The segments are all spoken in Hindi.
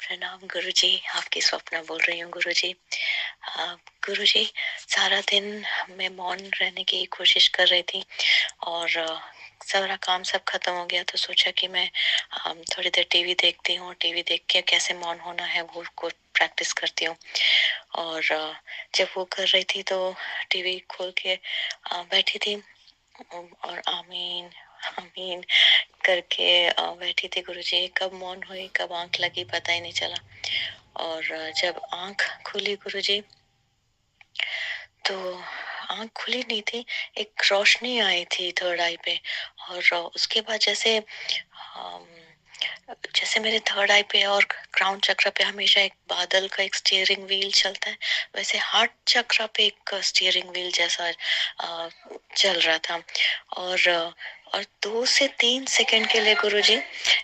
प्रणाम गुरुजी, आपकी स्वप्ना बोल रही हूँ गुरुजी। गुरुजी, सारा दिन मैं मौन रहने की कोशिश कर रही थी और सारा काम सब खत्म हो गया तो सोचा कि मैं थोड़ी देर टीवी देखती हूँ। टीवी देख के कैसे मौन होना है वो को प्रैक्टिस करती हूँ। और जब वो कर रही थी तो टीवी खोल के बैठी थी और आमीन आमीन करके बैठी थी गुरुजी। कब मौन हुई, कब आंख लगी पता ही नहीं चला। और जब आंख खुली गुरुजी तो आंख खुली नहीं थी, एक रोशनी आई थी थर्ड आई पे। और उसके बाद जैसे मेरे थर्ड आई पे और क्राउन चक्र पे हमेशा एक बादल का एक स्टीयरिंग व्हील चलता है, वैसे हार्ट चक्र पे एक स्टीयरिंग व्हील जैसा चल रहा था। और 2 से 3 सेकंड के लिए गुरुजी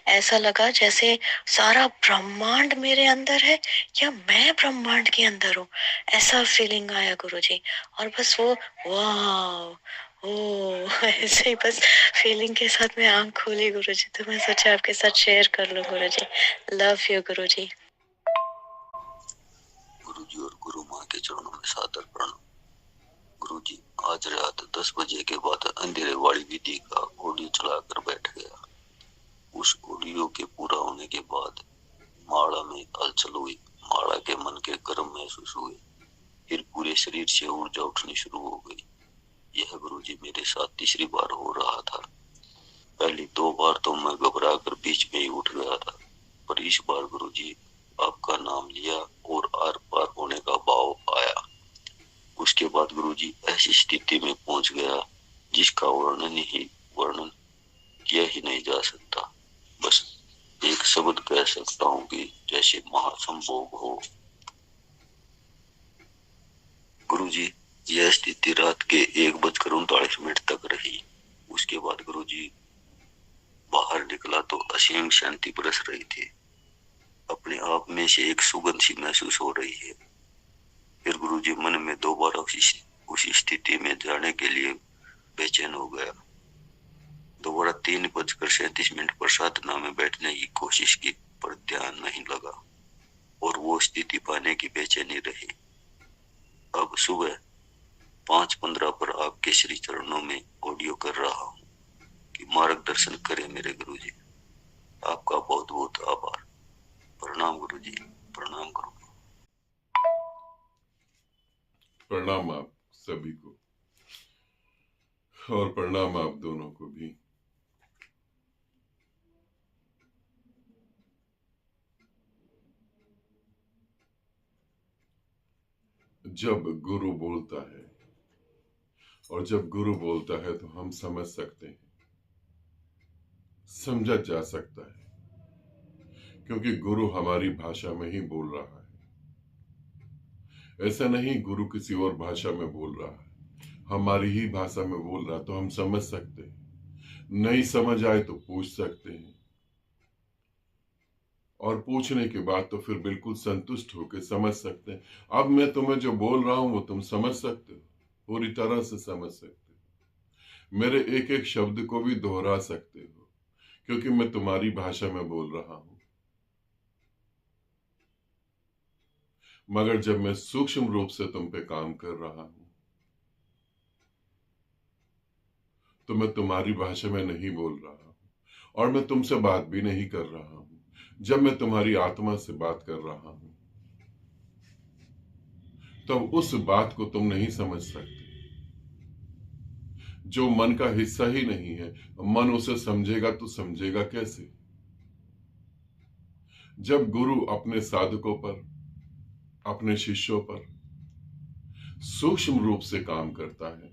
ऐसा लगा जैसे सारा ब्रह्मांड मेरे अंदर है या मैं ब्रह्मांड के अंदर हूँ, ऐसा फीलिंग आया गुरुजी। और बस वो वाह ओ ऐसे ही बस फीलिंग के साथ मैं आंख खोली गुरुजी, तो मैं सोचा आपके साथ शेयर कर लूं गुरुजी। लव यू गुरुजी। गुरुजी और गुरु माँ के चरणों में सादर प्रणाम। गुरुजी, आज रात 10 बजे के बाद अंधेरे वाली विधि का ऑडियो चलाकर बैठ गया। उस ऑडियो के पूरा होने के बाद माला में हलचल हुई। माला के मन के गर्म महसूस हुए, फिर पूरे शरीर से ऊर्जा उठनी शुरू हो गई। यह गुरुजी मेरे साथ तीसरी बार हो रहा था। पहली 2 बार तो मैं घबरा कर बीच में ही उठ गया था, पर इस बार गुरुजी आपका नाम लिया और आर पार होने का भाव आया। उसके बाद गुरुजी ऐसी स्थिति में पहुंच गया जिसका वर्णन किया ही नहीं जा सकता। बस एक शब्द कह सकता हूँ कि जैसे महासंभोग हो। गुरुजी, यह स्थिति रात के 1:39 तक रही। उसके बाद गुरुजी बाहर निकला तो असीम शांति बरस रही थी। अपने आप में से एक सुगंध सी महसूस हो रही है। फिर गुरुजी मन में दोबारा उसी स्थिति में जाने के लिए बेचैन हो गया। दोबारा 3:37 पर साधना में बैठने की कोशिश की, पर ध्यान नहीं लगा और वो स्थिति पाने की बेचैनी रही। अब सुबह 5:15 पर आपके श्री चरणों में ऑडियो कर रहा हूँ कि मार्गदर्शन करें मेरे गुरुजी। आपका बहुत बहुत आभार। प्रणाम गुरुजी, प्रणाम गुरु। प्रणाम आप सभी को और प्रणाम आप दोनों को भी। जब गुरु बोलता है और जब गुरु बोलता है तो हम समझ सकते हैं, समझा जा सकता है, क्योंकि गुरु हमारी भाषा में ही बोल रहा है। ऐसा नहीं गुरु किसी और भाषा में बोल रहा है, हमारी ही भाषा में बोल रहा है, तो हम समझ सकते हैं। नहीं समझ आए तो पूछ सकते हैं, और पूछने के बाद तो फिर बिल्कुल संतुष्ट होकर समझ सकते हैं। अब मैं तुम्हें जो बोल रहा हूं वो तुम समझ सकते हो, पूरी तरह से समझ सकते हो। मेरे एक एक शब्द को भी दोहरा सकते हो, क्योंकि मैं तुम्हारी भाषा में बोल रहा हूं। मगर जब मैं सूक्ष्म रूप से तुम पे काम कर रहा हूं तो मैं तुम्हारी भाषा में नहीं बोल रहा हूं, और मैं तुमसे बात भी नहीं कर रहा हूं। जब मैं तुम्हारी आत्मा से बात कर रहा हूं तो उस बात को तुम नहीं समझ सकते। जो मन का हिस्सा ही नहीं है, मन उसे समझेगा तो समझेगा कैसे? जब गुरु अपने साधकों पर, अपने शिष्यों पर सूक्ष्म रूप से काम करता है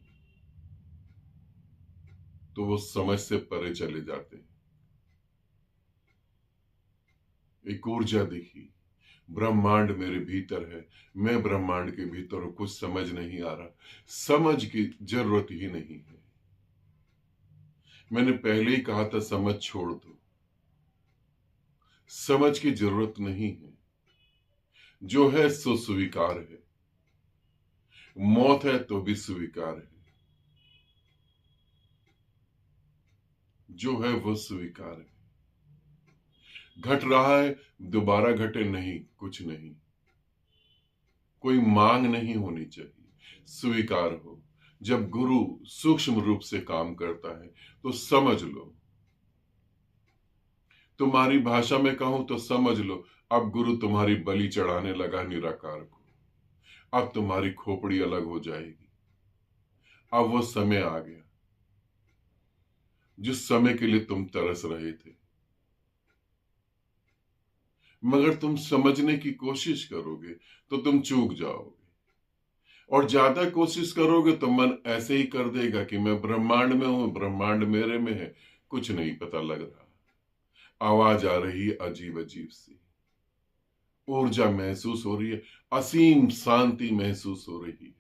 तो वो समझ से परे चले जाते हैं। एक ऊर्जा दिखी, ब्रह्मांड मेरे भीतर है, मैं ब्रह्मांड के भीतर हूं, कुछ समझ नहीं आ रहा। समझ की जरूरत ही नहीं है। मैंने पहले ही कहा था समझ छोड़ दो, समझ की जरूरत नहीं है। जो है सो स्वीकार है, मौत है तो भी स्वीकार है, जो है वो स्वीकार है। घट रहा है, दोबारा घटे नहीं, कुछ नहीं, कोई मांग नहीं होनी चाहिए, स्वीकार हो। जब गुरु सूक्ष्म रूप से काम करता है तो समझ लो, तुम्हारी भाषा में कहूं तो समझ लो, अब गुरु तुम्हारी बलि चढ़ाने लगा निराकार को। अब तुम्हारी खोपड़ी अलग हो जाएगी। अब वो समय आ गया जिस समय के लिए तुम तरस रहे थे, मगर तुम समझने की कोशिश करोगे तो तुम चूक जाओगे, और ज्यादा कोशिश करोगे तो मन ऐसे ही कर देगा कि मैं ब्रह्मांड में हूं, ब्रह्मांड मेरे में है, कुछ नहीं पता लग रहा। आवाज आ रही है अजीब अजीब सी, ऊर्जा महसूस हो रही है, असीम शांति महसूस हो रही है।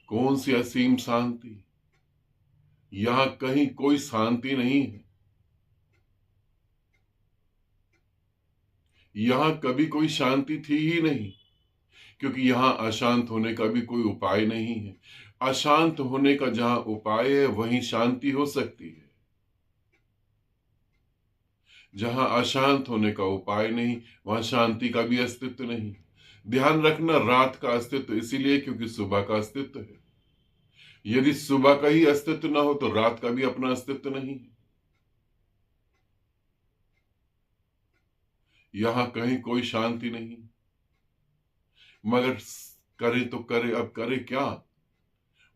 कौन सी असीम शांति? यहां कहीं कोई शांति नहीं है, यहां कभी कोई शांति थी ही नहीं, क्योंकि यहां अशांत होने का भी कोई उपाय नहीं है। अशांत होने का जहां उपाय है वहीं शांति हो सकती है। जहां अशांत होने का उपाय नहीं, वहां शांति का भी अस्तित्व नहीं। ध्यान रखना, रात का अस्तित्व इसीलिए क्योंकि सुबह का अस्तित्व है। यदि सुबह का ही अस्तित्व ना हो तो रात का भी अपना अस्तित्व नहीं है। यहां कहीं कोई शांति नहीं, मगर करे तो करे, अब करे क्या?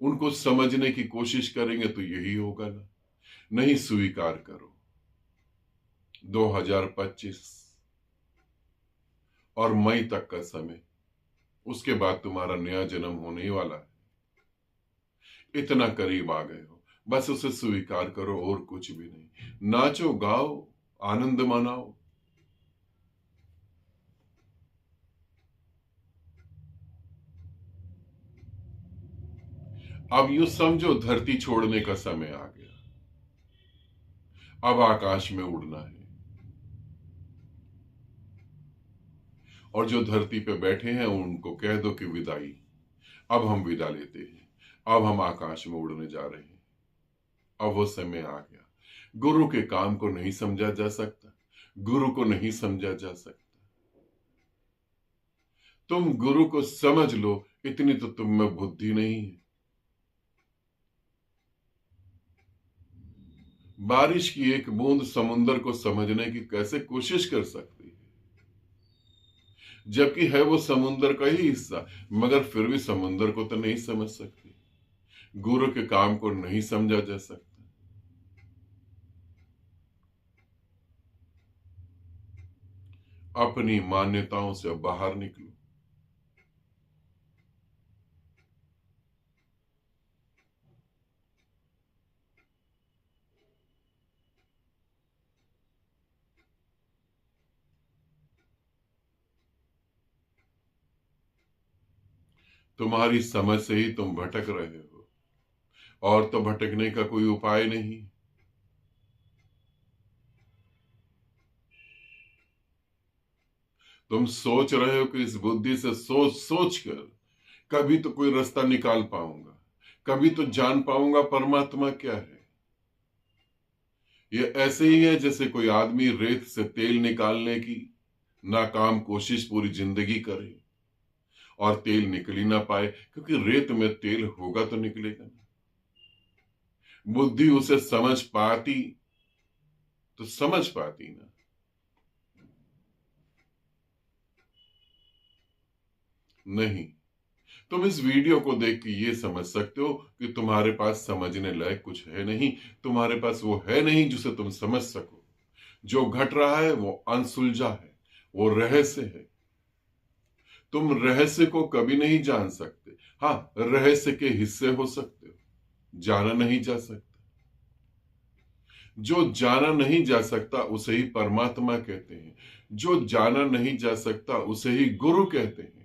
उनको समझने की कोशिश करेंगे तो यही होगा ना। नहीं, स्वीकार करो 2025 और मई तक का समय, उसके बाद तुम्हारा नया जन्म होने ही वाला है। इतना करीब आ गए हो, बस उसे स्वीकार करो और कुछ भी नहीं। नाचो, गाओ, आनंद मनाओ। अब यूं समझो धरती छोड़ने का समय आ गया, अब आकाश में उड़ना है। और जो धरती पे बैठे हैं उनको कह दो कि विदाई, अब हम विदा लेते हैं, अब हम आकाश में उड़ने जा रहे हैं। अब वो समय आ गया। गुरु के काम को नहीं समझा जा सकता, गुरु को नहीं समझा जा सकता। तुम गुरु को समझ लो, इतनी तो तुम में बुद्धि नहीं है। बारिश की एक बूंद समुद्र को समझने की कैसे कोशिश कर सकती है, जबकि है वो समुद्र का ही हिस्सा, मगर फिर भी समुद्र को तो नहीं समझ सकती। गुरु के काम को नहीं समझा जा सकता। अपनी मान्यताओं से बाहर निकलो। तुम्हारी समझ से ही तुम भटक रहे हो, और तो भटकने का कोई उपाय नहीं। तुम सोच रहे हो कि इस बुद्धि से सोच सोच कर कभी तो कोई रास्ता निकाल पाऊंगा, कभी तो जान पाऊंगा परमात्मा क्या है। ये ऐसे ही है जैसे कोई आदमी रेत से तेल निकालने की नाकाम कोशिश पूरी जिंदगी करे और तेल निकल ही ना पाए, क्योंकि रेत में तेल होगा तो निकलेगा ना। बुद्धि उसे समझ पाती तो समझ पाती ना। नहीं, तुम इस वीडियो को देख के ये समझ सकते हो कि तुम्हारे पास समझने लायक कुछ है नहीं, तुम्हारे पास वो है नहीं जिसे तुम समझ सको। जो घट रहा है वो अनसुलझा है, वो रहस्य है। तुम रहस्य को कभी नहीं जान सकते। हाँ, रहस्य के हिस्से हो सकते हो, जाना नहीं जा सकता। जो जाना नहीं जा सकता उसे ही परमात्मा कहते हैं, जो जाना नहीं जा सकता उसे ही गुरु कहते हैं।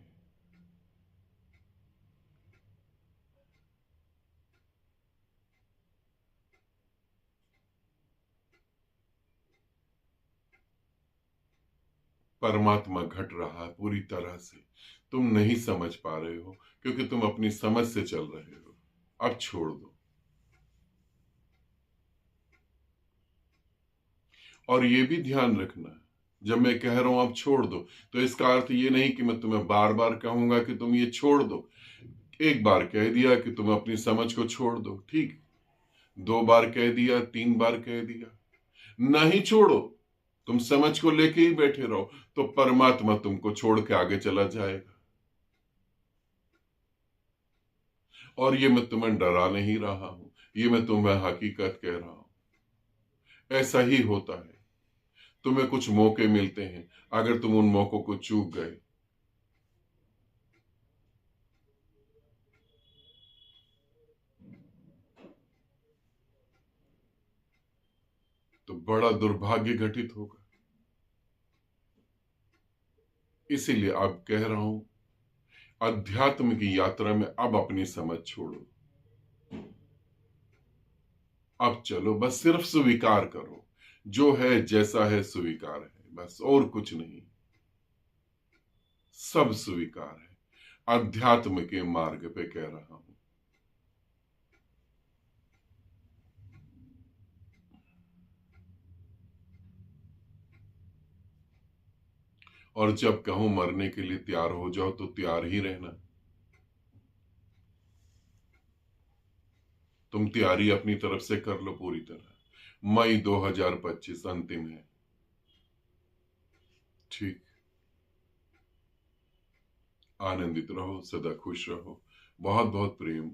परमात्मा घट रहा है पूरी तरह से, तुम नहीं समझ पा रहे हो क्योंकि तुम अपनी समझ से चल रहे हो। अब छोड़ दो। और ये भी ध्यान रखना, जब मैं कह रहा हूं आप छोड़ दो, तो इसका अर्थ ये नहीं कि मैं तुम्हें बार बार कहूंगा कि तुम ये छोड़ दो। एक बार कह दिया कि तुम अपनी समझ को छोड़ दो, ठीक। 2 बार कह दिया, 3 बार कह दिया, नहीं छोड़ो, तुम समझ को लेके ही बैठे रहो, तो परमात्मा तुमको छोड़ के आगे चला जाएगा। और ये मैं तुम्हें डरा नहीं रहा हूं, ये मैं तुम्हें हकीकत कह रहा हूं। ऐसा ही होता है, तुम्हें कुछ मौके मिलते हैं, अगर तुम उन मौकों को चूक गए तो बड़ा दुर्भाग्य घटित होगा। इसीलिए अब कह रहा हूं, अध्यात्म की यात्रा में अब अपनी समझ छोड़ो। अब चलो, बस सिर्फ स्वीकार करो, जो है जैसा है स्वीकार है, बस और कुछ नहीं, सब स्वीकार है। अध्यात्म के मार्ग पे कह रहा हूं। और जब कहूं मरने के लिए तैयार हो जाओ, तो तैयार ही रहना। तुम तैयारी अपनी तरफ से कर लो पूरी तरह। मई 2025 अंतिम है, ठीक। आनंदित रहो, सदा खुश रहो। बहुत बहुत प्रेम।